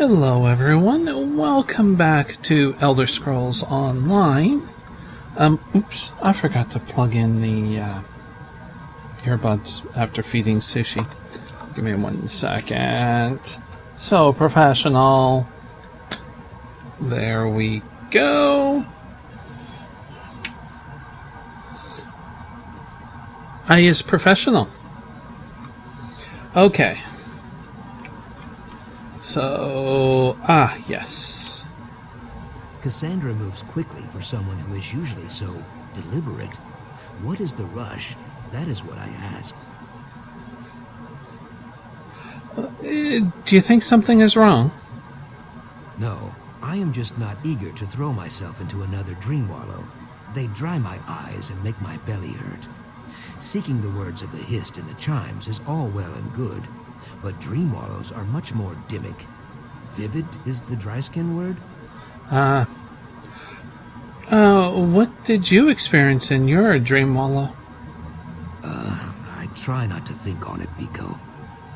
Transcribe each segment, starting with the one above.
Hello everyone, welcome back to Elder Scrolls Online. Oops, I forgot to plug in the earbuds after feeding Sushi. Give me 1 second. So, professional. There we go. I is professional. Okay. So, yes. Cassandra moves quickly for someone who is usually so deliberate. What is the rush? That is what I ask. Do you think something is wrong? No, I am just not eager to throw myself into another dream wallow. They dry my eyes and make my belly hurt. Seeking the words of the hist in the chimes is all well and good, but dream wallows are much more dimmick. Vivid is the dry skin word? What did you experience in your dream wallow? I try not to think on it, Biko.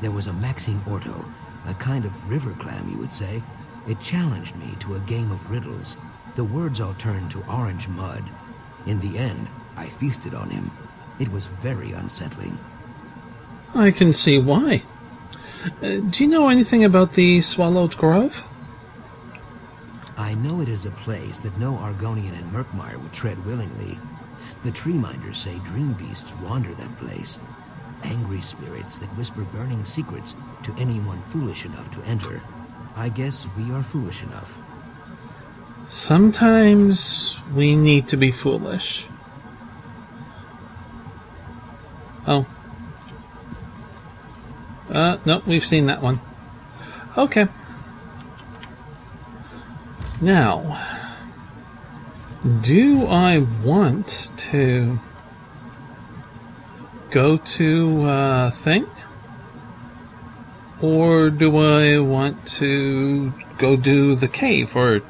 There was a Maxine Orto, a kind of river clam, you would say. It challenged me to a game of riddles. The words all turned to orange mud. In the end, I feasted on him. It was very unsettling. I can see why. Do you know anything about the Swallowed Grove? I know it is a place that no Argonian in Murkmire would tread willingly. The tree-minders say dream beasts wander that place. Angry spirits that whisper burning secrets to anyone foolish enough to enter. I guess we are foolish enough. Sometimes we need to be foolish. Oh. No, we've seen that one. Okay. Now, do I want to go to thing? Or do I want to go do the cave, or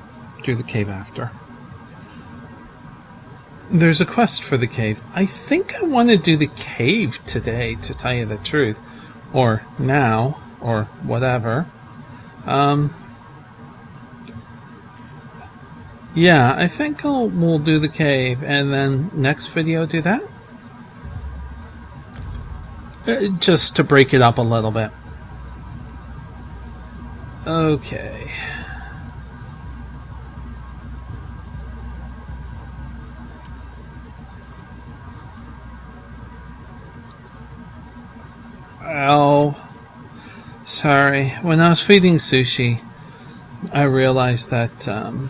do the cave after? There's a quest for the cave. I think I want to do the cave today, to tell you the truth. Or now, or whatever. Yeah, I think we'll do the cave, and then next video do that. Just to break it up a little bit. Okay. Oh, sorry. When I was feeding Sushi, I realized that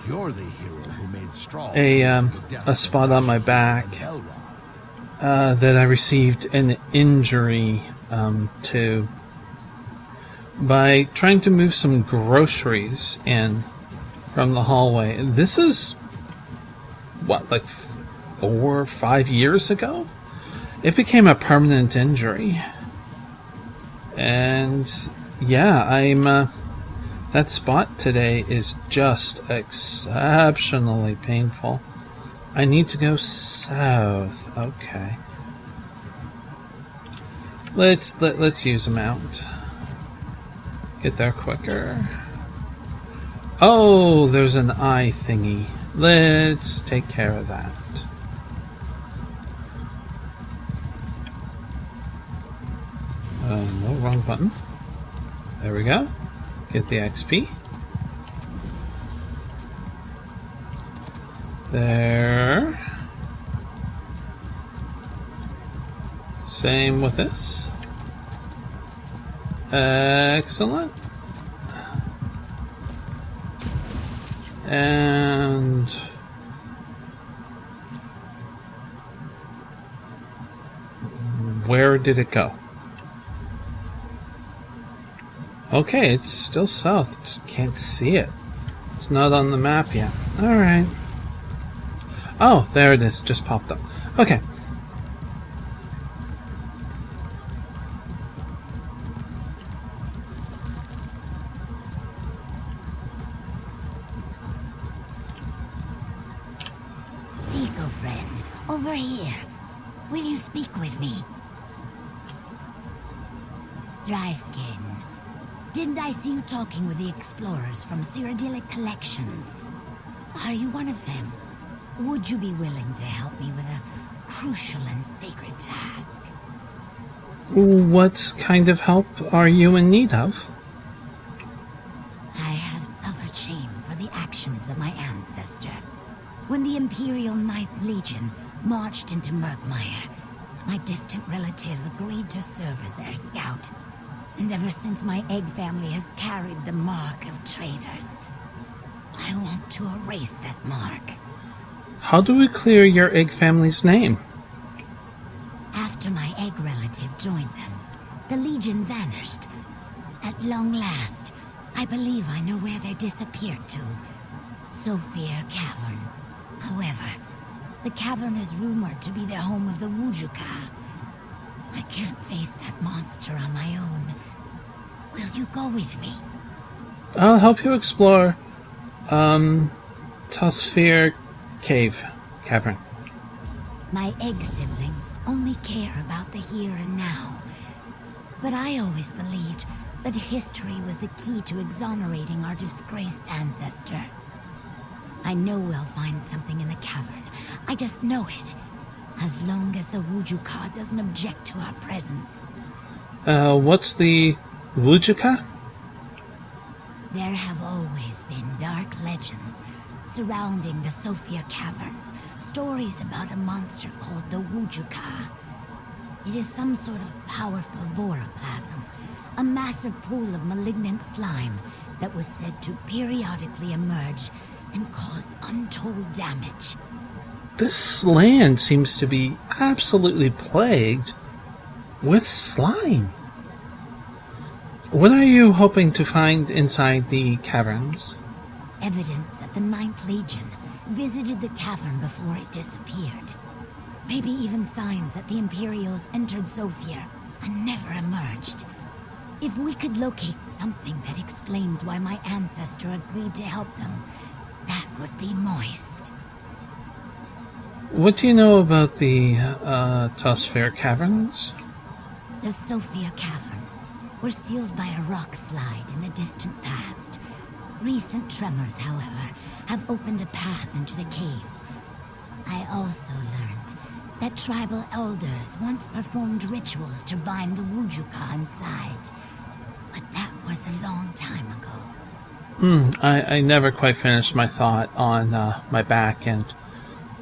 You're the hero who made straw a spot on my back that I received an injury to by trying to move some groceries in from the hallway. This is what, like 4 or 5 years ago? It became a permanent injury. And yeah, I'm that spot today is just exceptionally painful. I need to go south. Okay. Let's use a mount. Get there quicker. Oh, there's an eye thingy. Let's take care of that. No, wrong button. There we go. Get the XP. There. Same with this. Excellent. And where did it go? Okay, it's still south. Just can't see it. It's not on the map yet. Alright. Oh, there it is. Just popped up. Okay. Eco friend, over here. Will you speak with me? Dry skin. Didn't I see you talking with the explorers from Cyrodiilic Collections? Are you one of them? Would you be willing to help me with a crucial and sacred task? What kind of help are you in need of? I have suffered shame for the actions of my ancestor. When the Imperial Ninth Legion marched into Murkmire, my distant relative agreed to serve as their scout. And ever since my egg family has carried the mark of traitors, I want to erase that mark. How do we clear your egg family's name? After my egg relative joined them, the Legion vanished. At long last, I believe I know where they disappeared to. Sophia Cavern. However, the cavern is rumored to be the home of the Wujek. I can't face that monster on my own. Will you go with me? I'll help you explore, Tosphere Cavern. My egg siblings only care about the here and now. But I always believed that history was the key to exonerating our disgraced ancestor. I know we'll find something in the cavern. I just know it. As long as the Wujek doesn't object to our presence. What's the Wujek? There have always been dark legends surrounding the Sophia Caverns. Stories about a monster called the Wujek. It is some sort of powerful voroplasm. A massive pool of malignant slime that was said to periodically emerge and cause untold damage. This land seems to be absolutely plagued with slime. What are you hoping to find inside the caverns? Evidence that the Ninth Legion visited the cavern before it disappeared. Maybe even signs that the Imperials entered Sophia and never emerged. If we could locate something that explains why my ancestor agreed to help them, that would be moist. What do you know about the Tosphere Caverns? The Sophia Caverns were sealed by a rock slide in the distant past. Recent tremors, however, have opened a path into the caves. I also learned that tribal elders once performed rituals to bind the Wujek inside. But that was a long time ago. I never quite finished my thought on my back, and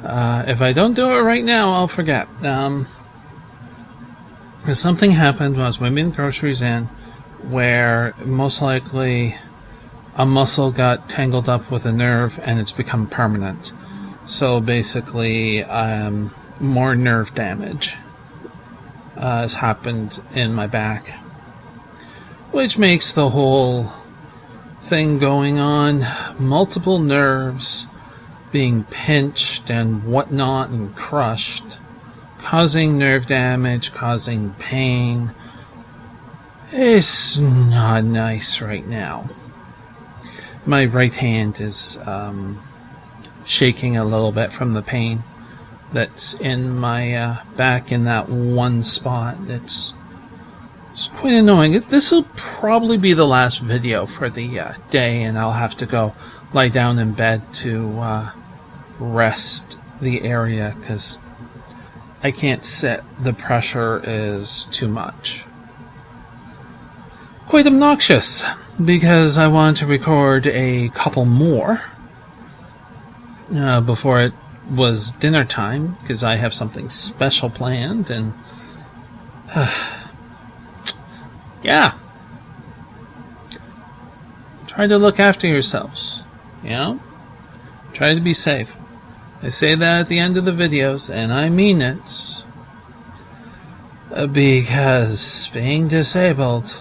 if I don't do it right now, I'll forget. Something happened when I was moving the groceries in, where most likely a muscle got tangled up with a nerve and it's become permanent. So basically, more nerve damage has happened in my back, which makes the whole thing going on, multiple nerves being pinched and whatnot and crushed, causing nerve damage, causing pain. It's not nice right now. My right hand is shaking a little bit from the pain that's in my back in that one spot. It's quite annoying. This will probably be the last video for the day, and I'll have to go lie down in bed to rest the area because I can't sit. The pressure is too much. Quite obnoxious, because I want to record a couple more before it was dinner time, because I have something special planned, and yeah. Try to look after yourselves, you know? Try to be safe. I say that at the end of the videos, and I mean it. Because being disabled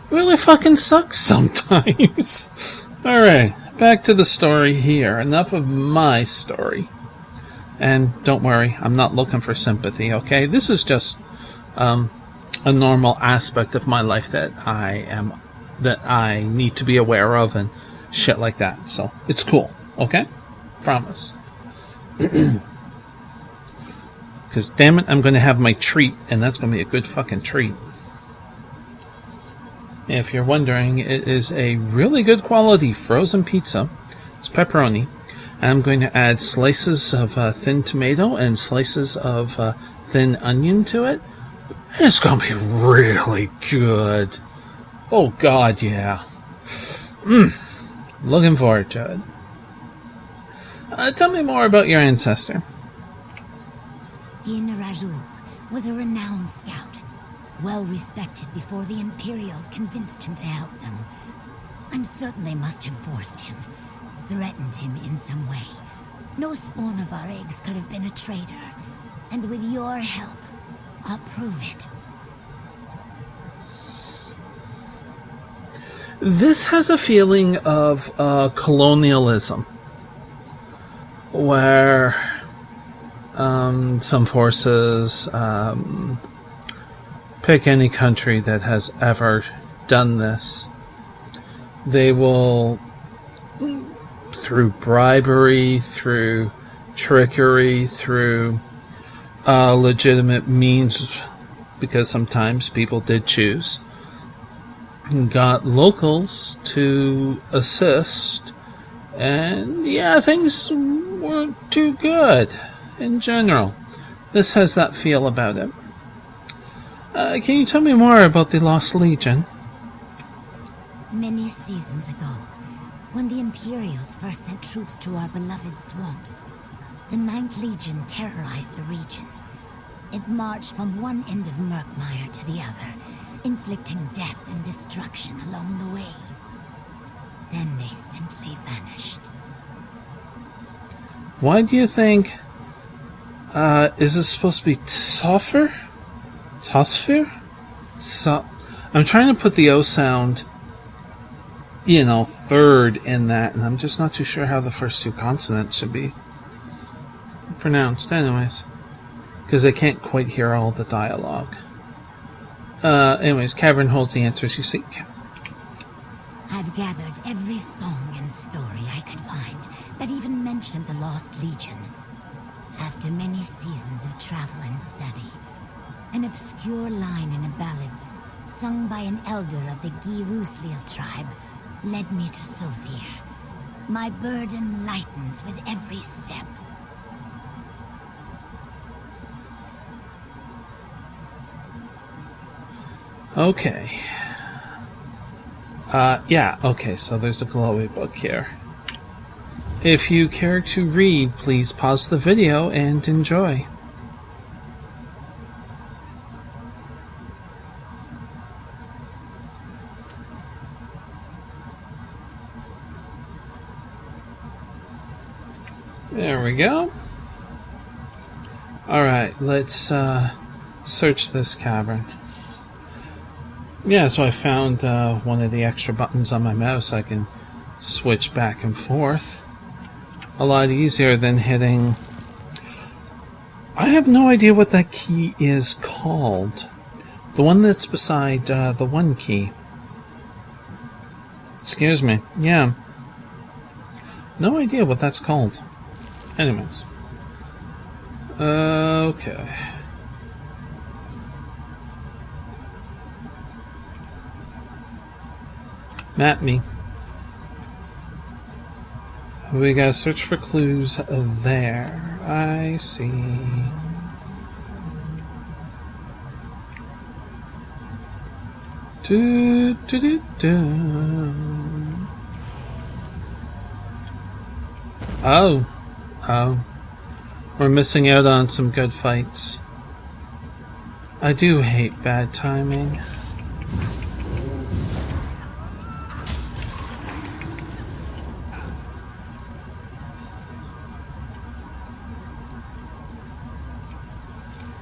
really fucking sucks sometimes. Alright, back to the story here. Enough of my story. And don't worry, I'm not looking for sympathy, okay? This is just a normal aspect of my life that I need to be aware of and shit like that. So, it's cool, okay? Promise. Because damn it, I'm going to have my treat, and that's going to be a good fucking treat. If you're wondering, it is a really good quality frozen pizza. It's pepperoni. I'm going to add slices of thin tomato and slices of thin onion to it. And it's going to be really good. Oh, God, yeah. Looking forward to it. Tell me more about your ancestor. Gin Rajul was a renowned scout, well respected before the Imperials convinced him to help them. I'm certain they must have forced him, threatened him in some way. No spawn of our eggs could have been a traitor, and with your help, I'll prove it. This has a feeling of colonialism, where some forces pick any country that has ever done this. They will, through bribery, through trickery, through legitimate means, because sometimes people did choose, got locals to assist, and yeah, things weren't too good in general. This has that feel about it. Can you tell me more about the Lost Legion? Many seasons ago, when the Imperials first sent troops to our beloved swamps, the 9th Legion terrorized the region. It marched from one end of Murkmire to the other, inflicting death and destruction along the way. Then they simply vanished. Why do you think... is it supposed to be Tosfir? Tosfir? I'm trying to put the O sound, third in that, and I'm just not too sure how the first two consonants should be pronounced anyways, because I can't quite hear all the dialogue. Anyways, Cavern holds the answers you seek. I've gathered every song and story I could find that even mentioned the Lost Legion. After many seasons of travel and study, an obscure line in a ballad sung by an elder of the Girusliel tribe led me to Sophia. My burden lightens with every step. Okay. Okay, so there's a glowy book here. If you care to read, please pause the video and enjoy. There we go. Alright, let's search this cavern. Yeah, so I found one of the extra buttons on my mouse. I can switch back and forth. A lot easier than hitting... I have no idea what that key is called. The one that's beside the 1 key. Excuse me. Yeah. No idea what that's called. Anyways. Okay. Map me. We gotta search for clues there. I see. Do, do, do, do. Oh. We're missing out on some good fights. I do hate bad timing.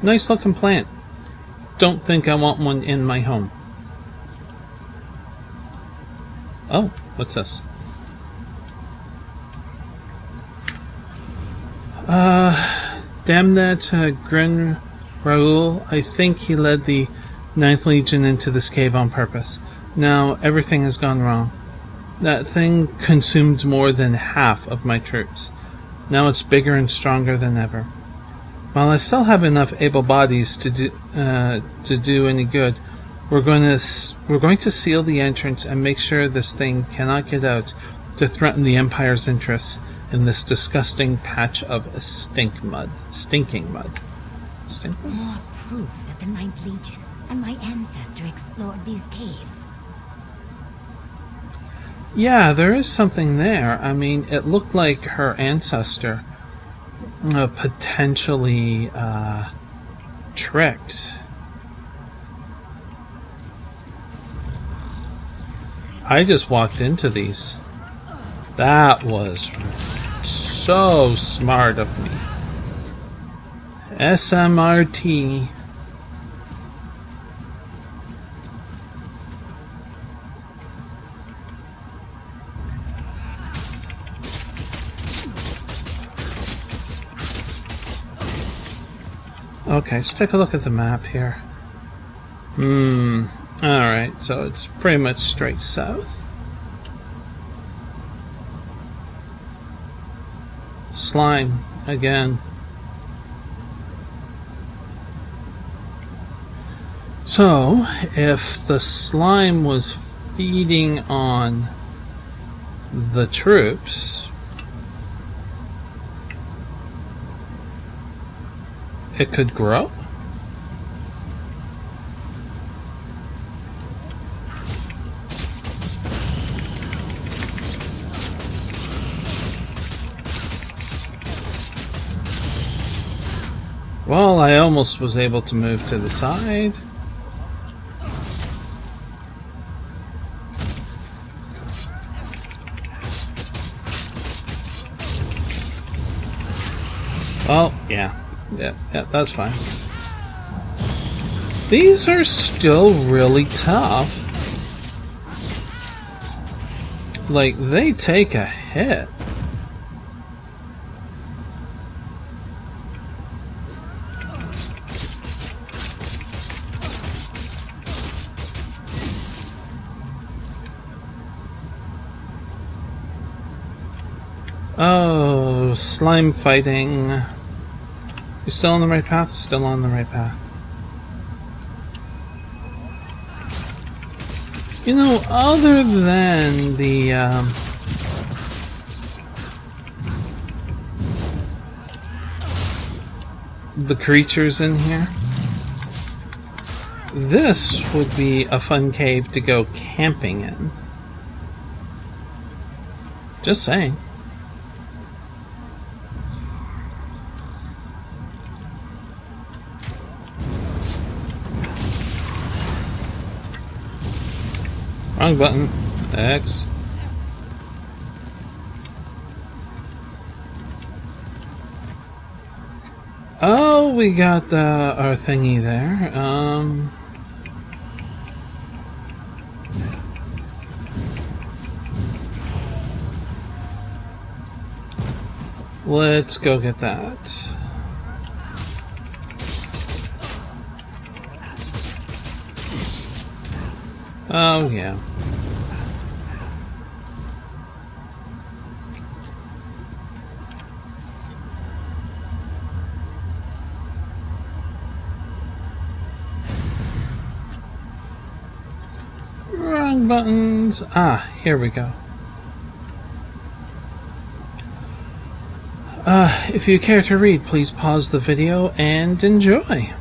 Nice looking plant. Don't think I want one in my home. Oh, what's this? Damn that Grin Raoul. I think he led the 9th Legion into this cave on purpose. Now everything has gone wrong. That thing consumed more than half of my troops. Now it's bigger and stronger than ever. While I still have enough able bodies to do any good, We're going to seal the entrance and make sure this thing cannot get out to threaten the Empire's interests in this disgusting patch of stinking mud. Stink mud? More proof that the Ninth Legion and my ancestor explored these caves. Yeah, there is something there. I mean, it looked like her ancestor potentially tricked. I just walked into these. That was so smart of me. SMRT. Okay, let's take a look at the map here. Alright, so it's pretty much straight south. Slime, again. So, if the slime was feeding on the troops, it could grow? Well, I almost was able to move to the side. Oh, yeah, that's fine. These are still really tough. Like, they take a hit. Oh, slime fighting. You're still on the right path? Still on the right path. You know, other than the creatures in here, this would be a fun cave to go camping in. Just saying. Wrong button. X. Oh, we got our thingy there. Let's go get that. Oh, yeah. Wrong buttons. Ah, here we go. If you care to read, please pause the video and enjoy.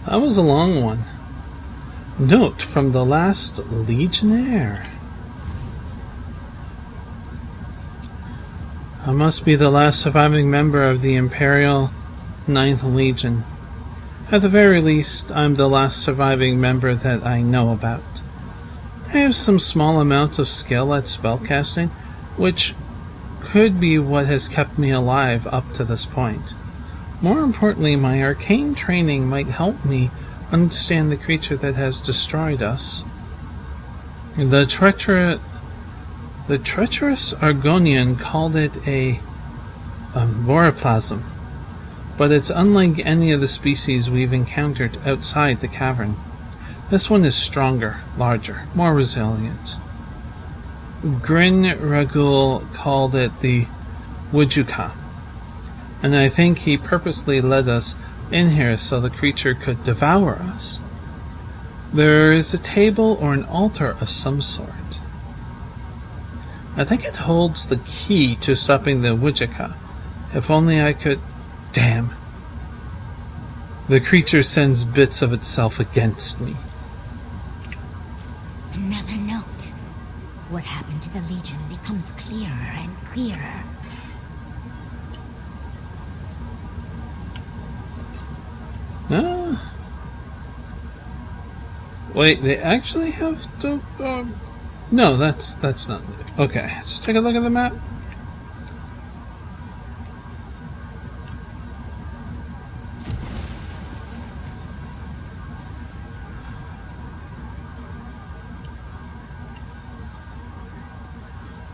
That was a long one. Note from the last Legionnaire. I must be the last surviving member of the Imperial 9th Legion. At the very least, I'm the last surviving member that I know about. I have some small amount of skill at spellcasting, which could be what has kept me alive up to this point. More importantly, my arcane training might help me understand the creature that has destroyed us. The treacherous Argonian called it a voroplasm, but it's unlike any of the species we've encountered outside the cavern. This one is stronger, larger, more resilient. Grin Ragul called it the Wujek, and I think he purposely led us in here so the creature could devour us. There is a table or an altar of some sort. I think it holds the key to stopping the Wujek. If only I could... Damn. The creature sends bits of itself against me. Another note. What happened to the Legion becomes clearer and clearer. Wait, they actually have to... no, that's not... Okay, let's take a look at the map.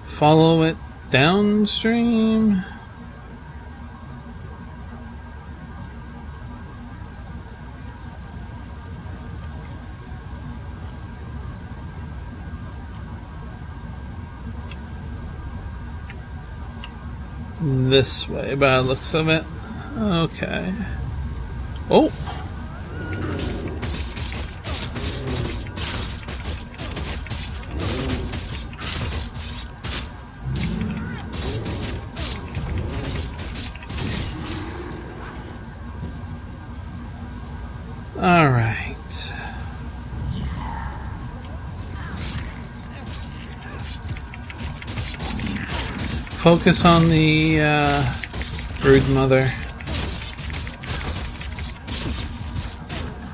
Follow it downstream. This way, by the looks of it. Okay. Oh! All right. Focus on the brood mother.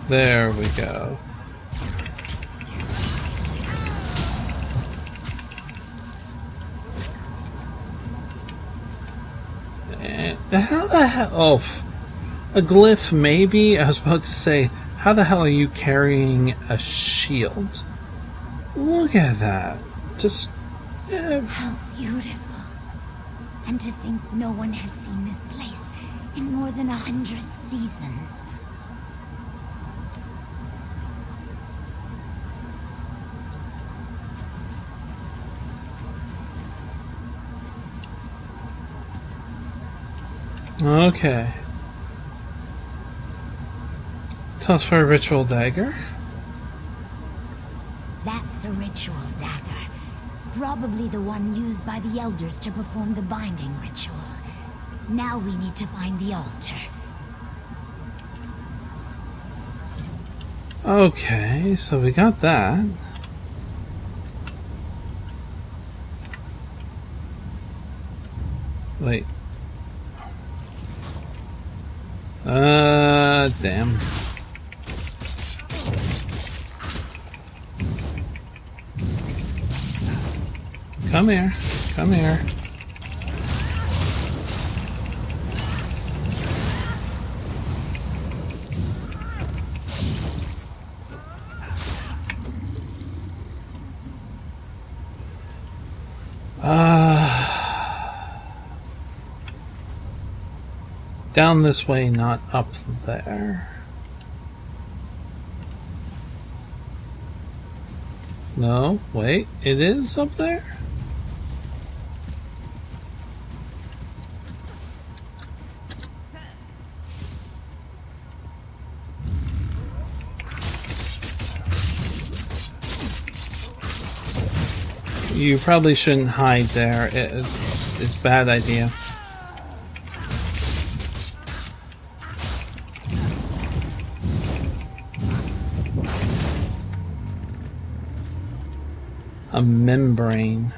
There we go. And how the hell? Oh, a glyph maybe? I was about to say, how the hell are you carrying a shield? Look at that. Just... How beautiful. And to think no one has seen this place in more than 100 seasons. Okay. Toss for a ritual dagger. That's a ritual dagger. Probably the one used by the elders to perform the binding ritual. Now we need to find the altar. Okay, so we got that. Wait. Damn. Come here. Come here. Down this way, not up there. No, wait, it is up there? You probably shouldn't hide there. It's a bad idea. A membrane.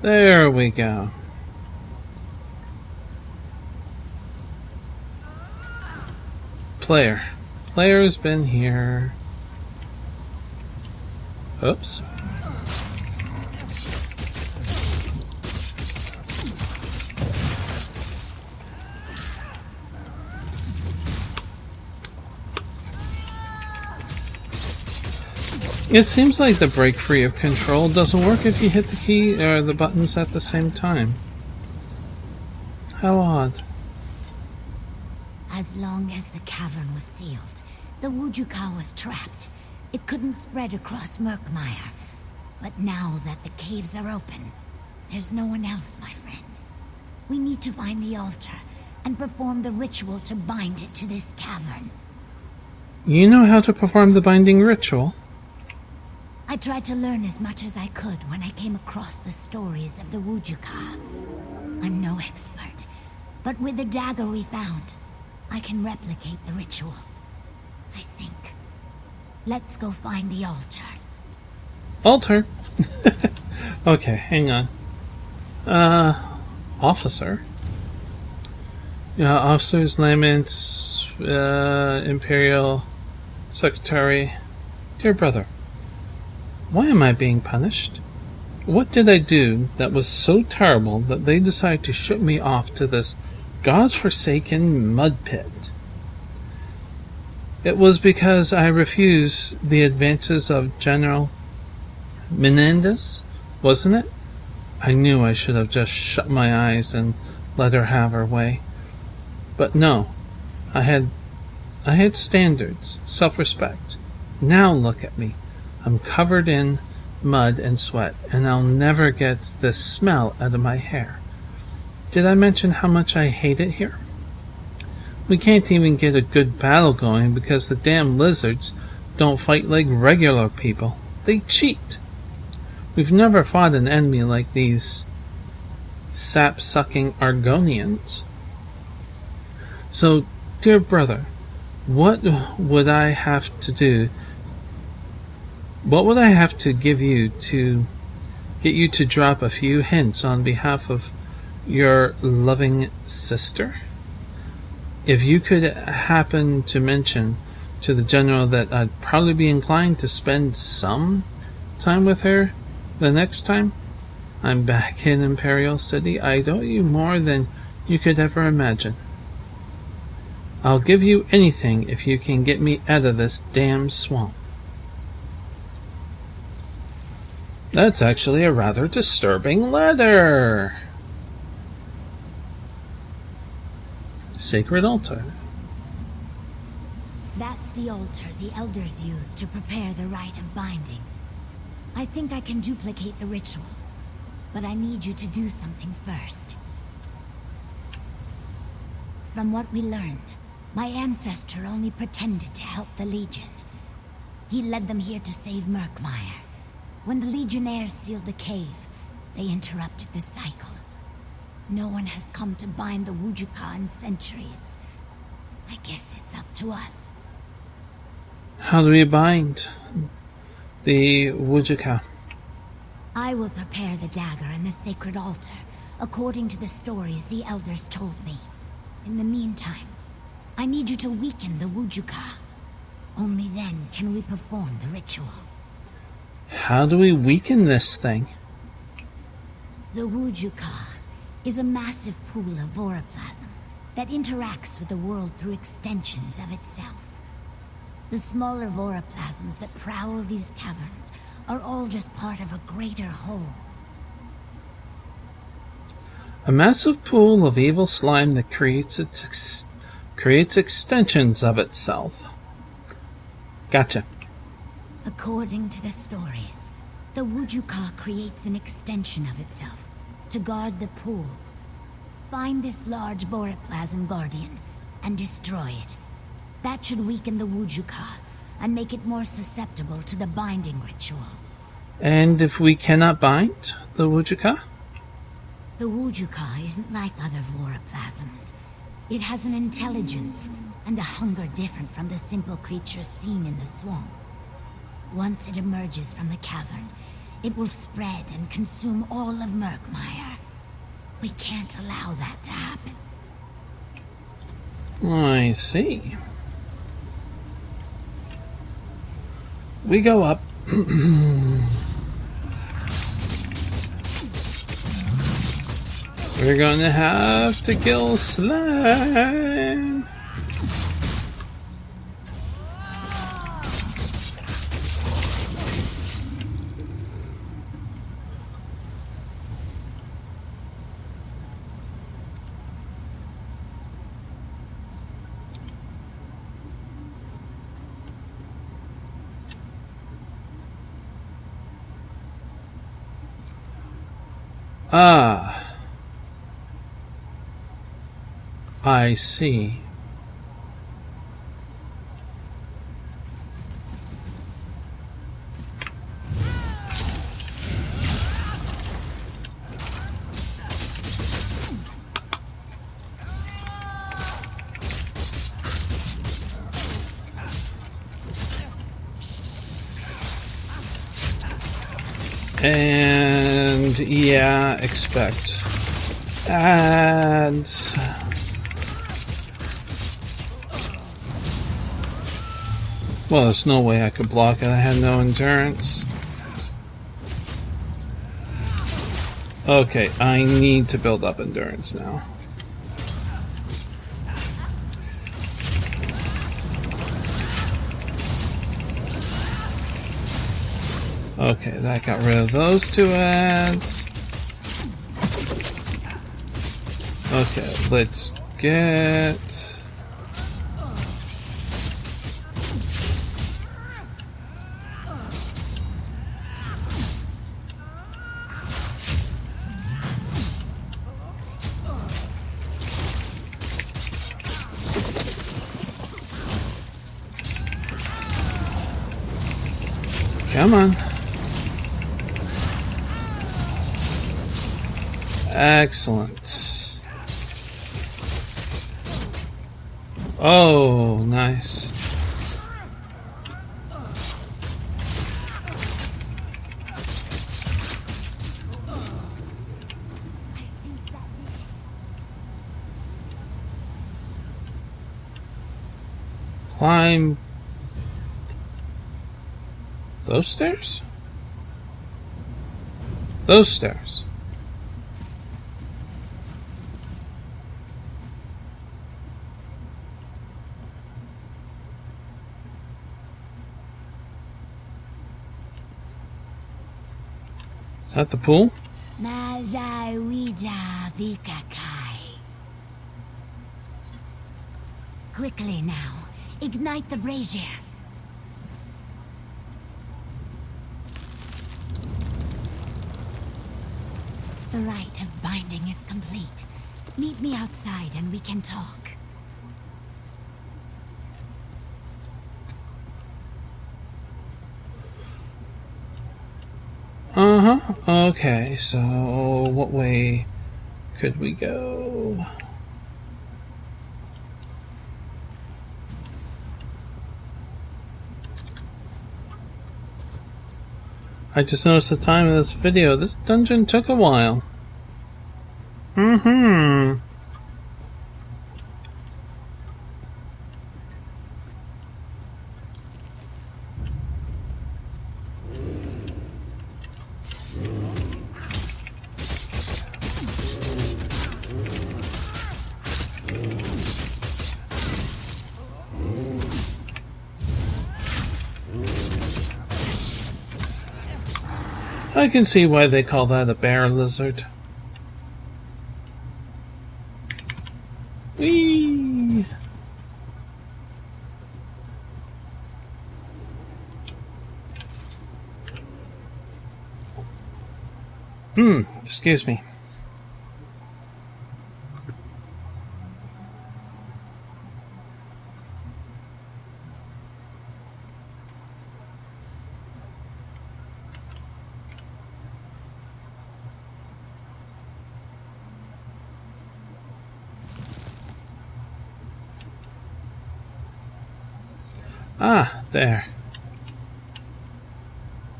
There we go. Player. Player's been here. Oops. It seems like the break free of control doesn't work if you hit the key or the buttons at the same time. How odd. As long as the cavern was sealed, the Wujek was trapped. It couldn't spread across Murkmire. But now that the caves are open, there's no one else, my friend. We need to find the altar and perform the ritual to bind it to this cavern. You know how to perform the binding ritual? I tried to learn as much as I could when I came across the stories of the Wujek. I'm no expert, but with the dagger we found, I can replicate the ritual. I think. Let's go find the altar. Altar? Okay, hang on. Officer? Yeah, officers, laments, Imperial Secretary. Dear brother, why am I being punished? What did I do that was so terrible that they decided to ship me off to this godforsaken mud pit? It was because I refused the advances of General Menendez, wasn't it? I knew I should have just shut my eyes and let her have her way. But no, I had standards, self-respect. Now look at me. I'm covered in mud and sweat, and I'll never get this smell out of my hair. Did I mention how much I hate it here? We can't even get a good battle going because the damn lizards don't fight like regular people. They cheat. We've never fought an enemy like these sap-sucking Argonians. So, dear brother, what would I have to do? What would I have to give you to get you to drop a few hints on behalf of your loving sister? If you could happen to mention to the general that I'd probably be inclined to spend some time with her the next time I'm back in Imperial City, I'd owe you more than you could ever imagine. I'll give you anything if you can get me out of this damn swamp. That's actually a rather disturbing letter. Sacred altar. That's the altar the elders used to prepare the rite of binding. I think I can duplicate the ritual, but I need you to do something first. From what we learned, my ancestor only pretended to help the Legion. He led them here to save Murkmire. When the Legionnaires sealed the cave, they interrupted the cycle. No one has come to bind the Wujek in centuries. I guess it's up to us. How do we bind the Wujek? I will prepare the dagger and the sacred altar, according to the stories the elders told me. In the meantime, I need you to weaken the Wujek. Only then can we perform the ritual. How do we weaken this thing? The Wujek is a massive pool of voroplasm that interacts with the world through extensions of itself. The smaller voroplasms that prowl these caverns are all just part of a greater whole. A massive pool of evil slime that creates extensions of itself. Gotcha. According to the stories, the Wujek creates an extension of itself to guard the pool. Find this large voroplasm guardian and destroy it. That should weaken the Wujek and make it more susceptible to the binding ritual. And if we cannot bind the Wujek? The Wujek isn't like other voroplasms. It has an intelligence and a hunger different from the simple creatures seen in the swamp. Once it emerges from the cavern, it will spread and consume all of Murkmire. We can't allow that to happen. I see. We go up. We're gonna have to kill slime. Ah, I see. And yeah, expect ads. Well, there's no way I could block it. I had no endurance. Okay, I need to build up endurance now. Okay, that got rid of those two ads. Okay, let's get... Come on. Excellent. Oh, nice. Climb those stairs? Those stairs. Is that the pool? Quickly now, ignite the brazier. The rite of binding is complete. Meet me outside and we can talk. Uh-huh. Okay, so what way could we go? I just noticed the time of this video. This dungeon took a while. Mm-hmm. I can see why they call that a bear lizard. Whee! Excuse me. Ah, there.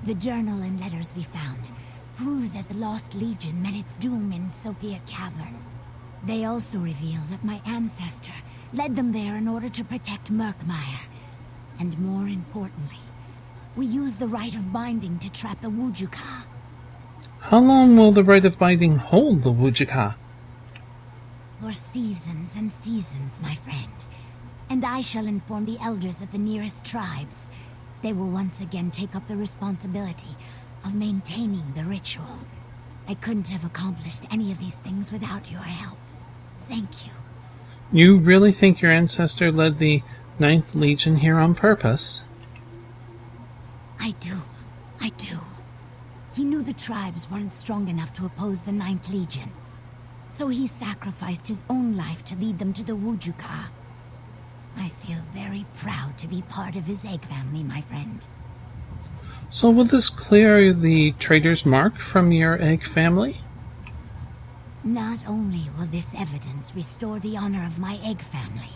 The journal and letters we found prove that the Lost Legion met its doom in Sophia Cavern. They also reveal that my ancestor led them there in order to protect Murkmire. And more importantly, we used the rite of binding to trap the Wujek. How long will the rite of binding hold the Wujek? For seasons and seasons, my friend. And I shall inform the elders of the nearest tribes. They will once again take up the responsibility of maintaining the ritual. I couldn't have accomplished any of these things without your help. Thank you. You really think your ancestor led the 9th Legion here on purpose? I do. He knew the tribes weren't strong enough to oppose the Ninth Legion. So he sacrificed his own life to lead them to the Wujek. I feel very proud to be part of his egg family, my friend. So will this clear the traitor's mark from your egg family? Not only will this evidence restore the honor of my egg family,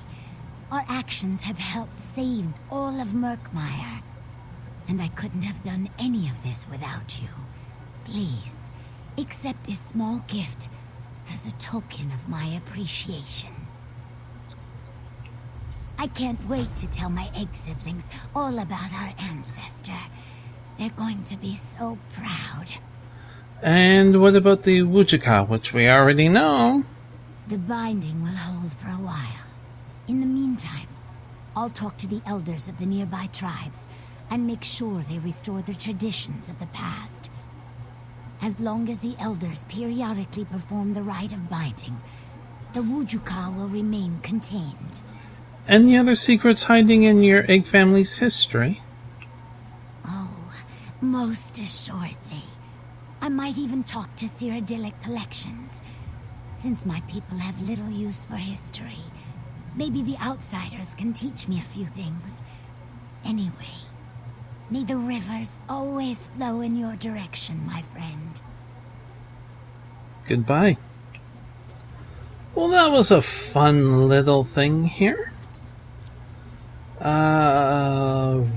our actions have helped save all of Murkmire. And I couldn't have done any of this without you. Please, accept this small gift as a token of my appreciation. I can't wait to tell my egg siblings all about our ancestor. They're going to be so proud. And what about the Wujek, which we already know? The binding will hold for a while. In the meantime, I'll talk to the elders of the nearby tribes and make sure they restore the traditions of the past. As long as the elders periodically perform the rite of binding, the Wujek will remain contained. Any other secrets hiding in your egg family's history? Oh, most assuredly. I might even talk to Cyrodiilic collections. Since my people have little use for history, maybe the outsiders can teach me a few things. Anyway, may the rivers always flow in your direction, my friend. Goodbye. Well, that was a fun little thing here.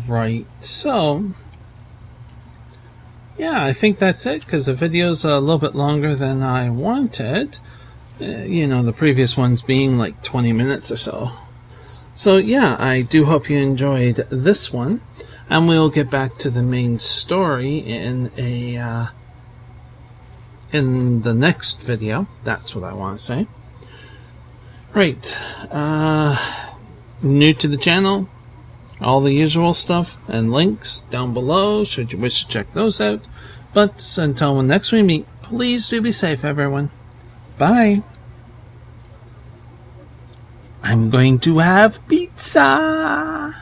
Right. So, yeah, I think that's it, because the video's a little bit longer than I wanted. The previous ones being like 20 minutes or so. So, yeah, I do hope you enjoyed this one. And we'll get back to the main story in the next video. That's what I want to say. Right. New to the channel, all the usual stuff and links down below should you wish to check those out. But until next we meet, please do be safe, everyone. Bye. I'm going to have pizza.